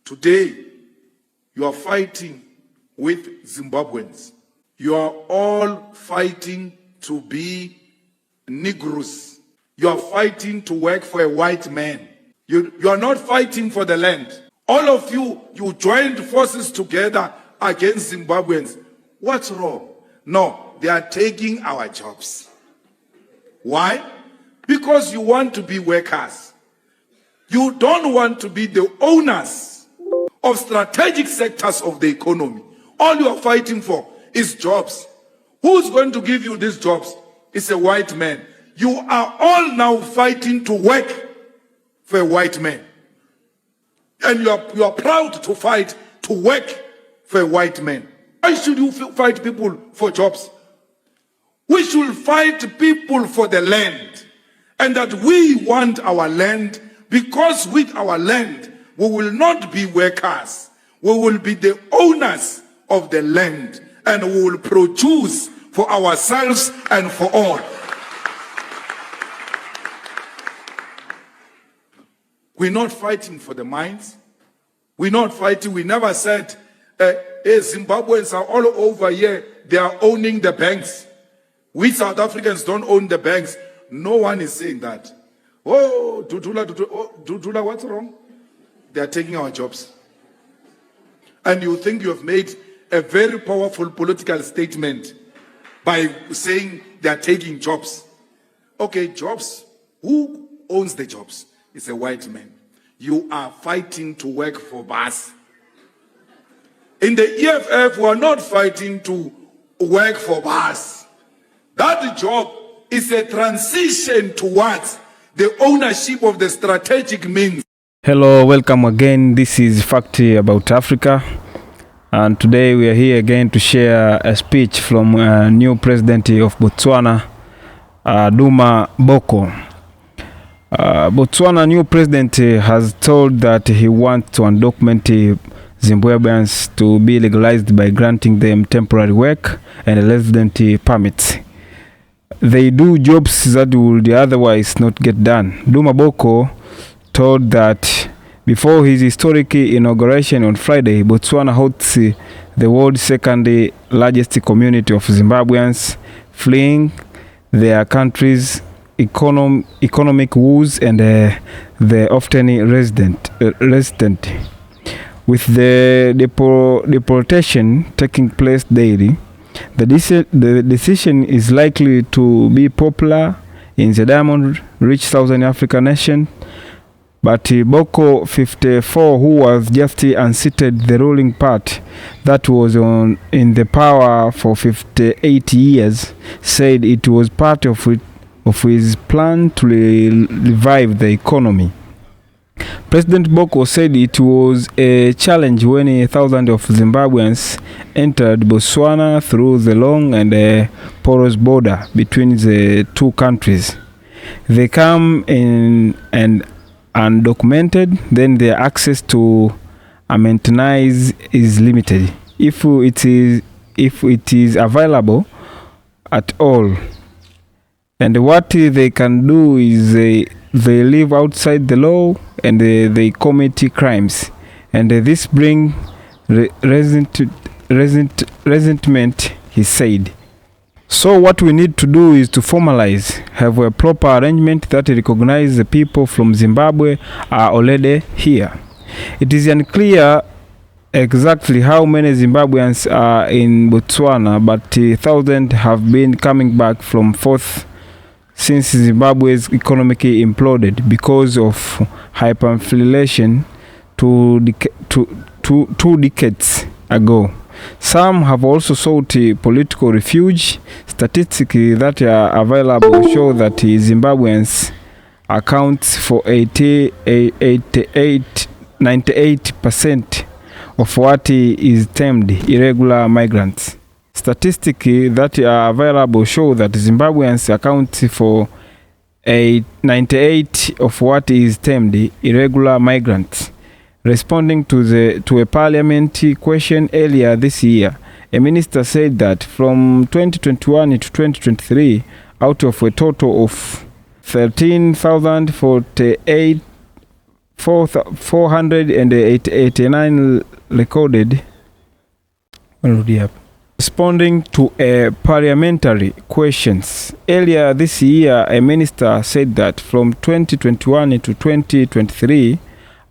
Today, you are fighting with Zimbabweans. You are all fighting to be Negroes. You are fighting to work for a white man. You are not fighting for the land. All of you joined forces together against Zimbabweans. What's wrong? No, they are taking our jobs. Why? Because you want to be workers. You don't want to be the owners of strategic sectors of the economy. All you are fighting for is jobs. Who's going to give you these jobs? It's a white man. You are all now fighting to work for a white man. And you are proud to fight to work for a white man. Why should you fight people for jobs? We should fight people for the land. And that we want our land, because with our land, we will not be workers. We will be the owners of the land, and we will produce for ourselves and for all. We're not fighting for the mines. We're not fighting. We never said, Zimbabweans are all over here. They are owning the banks. We South Africans don't own the banks. No one is saying that. Oh, Dudula, what's wrong? They are taking our jobs. And you think you have made a very powerful political statement by saying they are taking jobs. Okay, jobs. Who owns the jobs? It's a white man. You are fighting to work for us. In the EFF, we are not fighting to work for us. That job is a transition towards the ownership of the strategic means. Hello, welcome again. This is Factory About Africa. And today we are here again to share a speech from new president of Botswana, Duma Boko. Botswana new president has told that he wants to undocumented Zimbabweans to be legalized by granting them temporary work and resident permits. They do jobs that would otherwise not get done. Duma Boko told that before his historic inauguration on Friday, Botswana hosts the world's second largest community of Zimbabweans fleeing their country's economic woes and the often resident. With the deportation taking place daily, the decision is likely to be popular in the diamond-rich Southern African nation. But Boko, 54, who was just unseated the ruling party that was in the power for 58 years, said it was part of his plan to revive the economy. President Boko said it was a challenge when thousands of Zimbabweans entered Botswana through the long and porous border between the two countries. They come in and undocumented, then their access to amenities is limited, if it is available at all. And what they can do is they live outside the law and they commit crimes, and this brings resentment, he said. So what we need to do is to formalize, have a proper arrangement that recognizes the people from Zimbabwe are already here. It is unclear exactly how many Zimbabweans are in Botswana, but thousands have been coming back from forth since Zimbabwe's economy imploded because of hyperinflation two decades ago. Some have also sought political refuge. Statistics that are available show that Zimbabweans account for 98% of what is termed irregular migrants. Statistics that are available show that Zimbabweans account for 98% of what is termed irregular migrants. Responding to a parliamentary question earlier this year, a minister said that from 2021 to 2023, out of a total of 13,048 489 recorded responding to a parliamentary questions. Earlier this year, a minister said that from 2021 to 2023,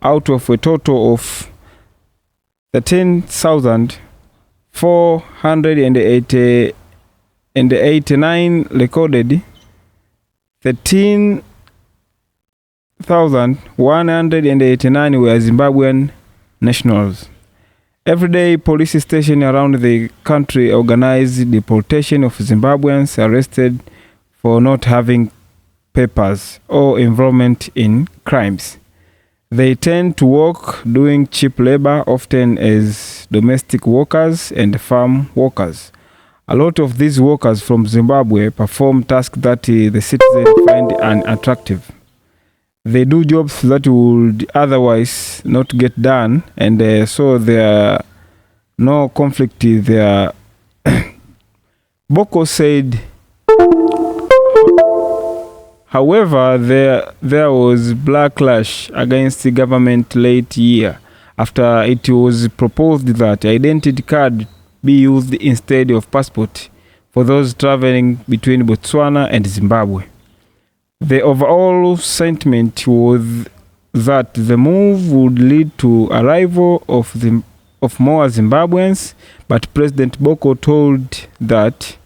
out of a total of 13,489 recorded, 13,189 were Zimbabwean nationals. Every day, police stations around the country organize deportation of Zimbabweans arrested for not having papers or involvement in crimes. They tend to work doing cheap labor, often as domestic workers and farm workers. A lot of these workers from Zimbabwe perform tasks that the citizens find unattractive. They do jobs that would otherwise not get done, and so there are no conflict there. Boko said, however, there was backlash against the government late year after it was proposed that identity card be used instead of passport for those traveling between Botswana and Zimbabwe. The overall sentiment was that the move would lead to arrival of more Zimbabweans, but President Boko told that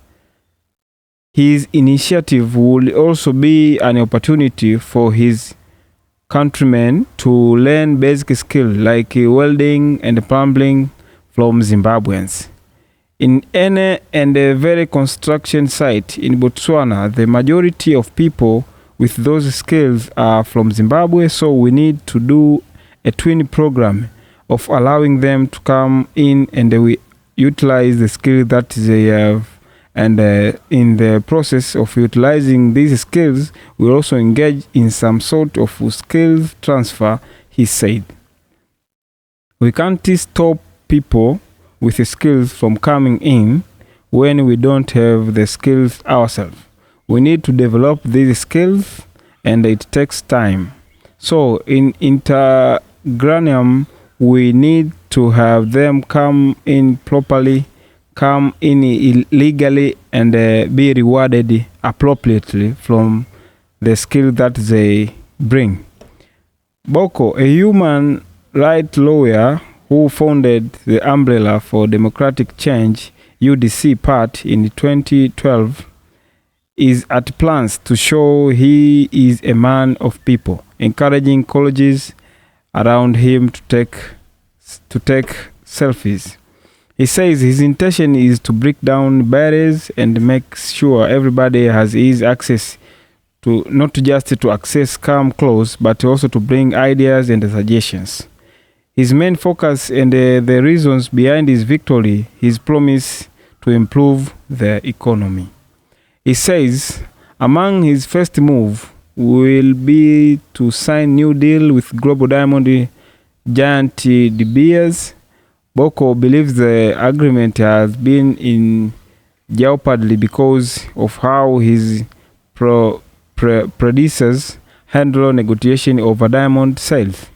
his initiative would also be an opportunity for his countrymen to learn basic skills like welding and plumbing from Zimbabweans. In any and every construction site in Botswana, the majority of people with those skills are from Zimbabwe, so we need to do a twin program of allowing them to come in and we utilize the skills that they have. And in the process of utilizing these skills, we also engage in some sort of skills transfer, he said. We can't stop people with skills from coming in when we don't have the skills ourselves. We need to develop these skills, and it takes time. So in intergranium, we need to have them come in properly, come in illegally, and be rewarded appropriately from the skill that they bring. Boko, a human rights lawyer who founded the Umbrella for Democratic Change UDC part in 2012, is at plans to show he is a man of people, encouraging colleges around him to take selfies. He says his intention is to break down barriers and make sure everybody has easy access to not just to access come close, but also to bring ideas and suggestions. His main focus and the reasons behind his victory, his promise to improve the economy. He says among his first move will be to sign new deal with global diamond giant De Beers. Boko believes the agreement has been in jeopardy because of how his predecessors handled negotiation over diamond sales.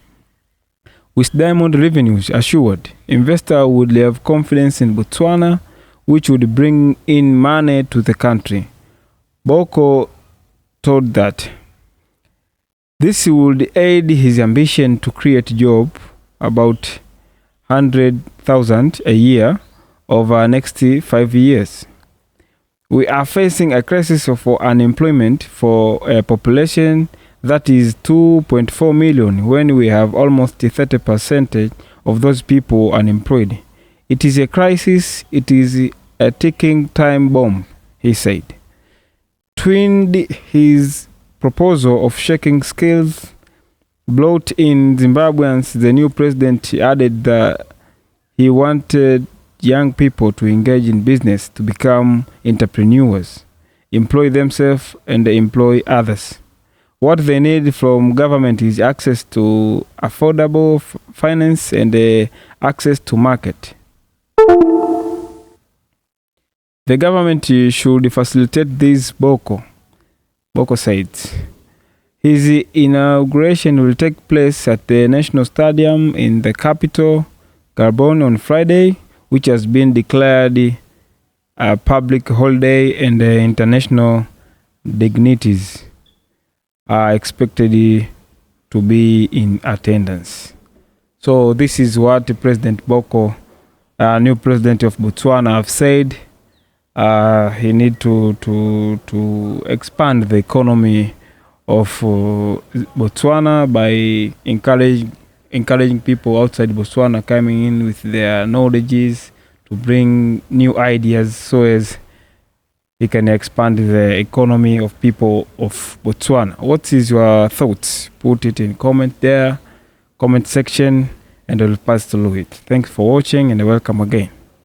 With diamond revenues assured, investors would have confidence in Botswana, which would bring in money to the country. Boko told that this would aid his ambition to create jobs, about 100,000 a year over the next 5 years. We are facing a crisis of unemployment for a population that is 2.4 million when we have almost 30% of those people unemployed. It is a crisis, it is a ticking time bomb, he said. Twinned his proposal of shaking skills brought in Zimbabweans, the new president added that he wanted young people to engage in business, to become entrepreneurs, employ themselves and employ others. What they need from government is access to affordable finance and access to market. The government should facilitate this, Boko said. His inauguration will take place at the National Stadium in the capital, Gabon, on Friday, which has been declared a public holiday, and international dignitaries are expected to be in attendance. So this is what President Boko, new president of Botswana, have said. He need to expand the economy of Botswana by encouraging people outside Botswana coming in with their knowledges to bring new ideas, so as he can expand the economy of people of Botswana. What is your thoughts? Put it in comment section, and I'll pass through it. Thanks for watching, and welcome again.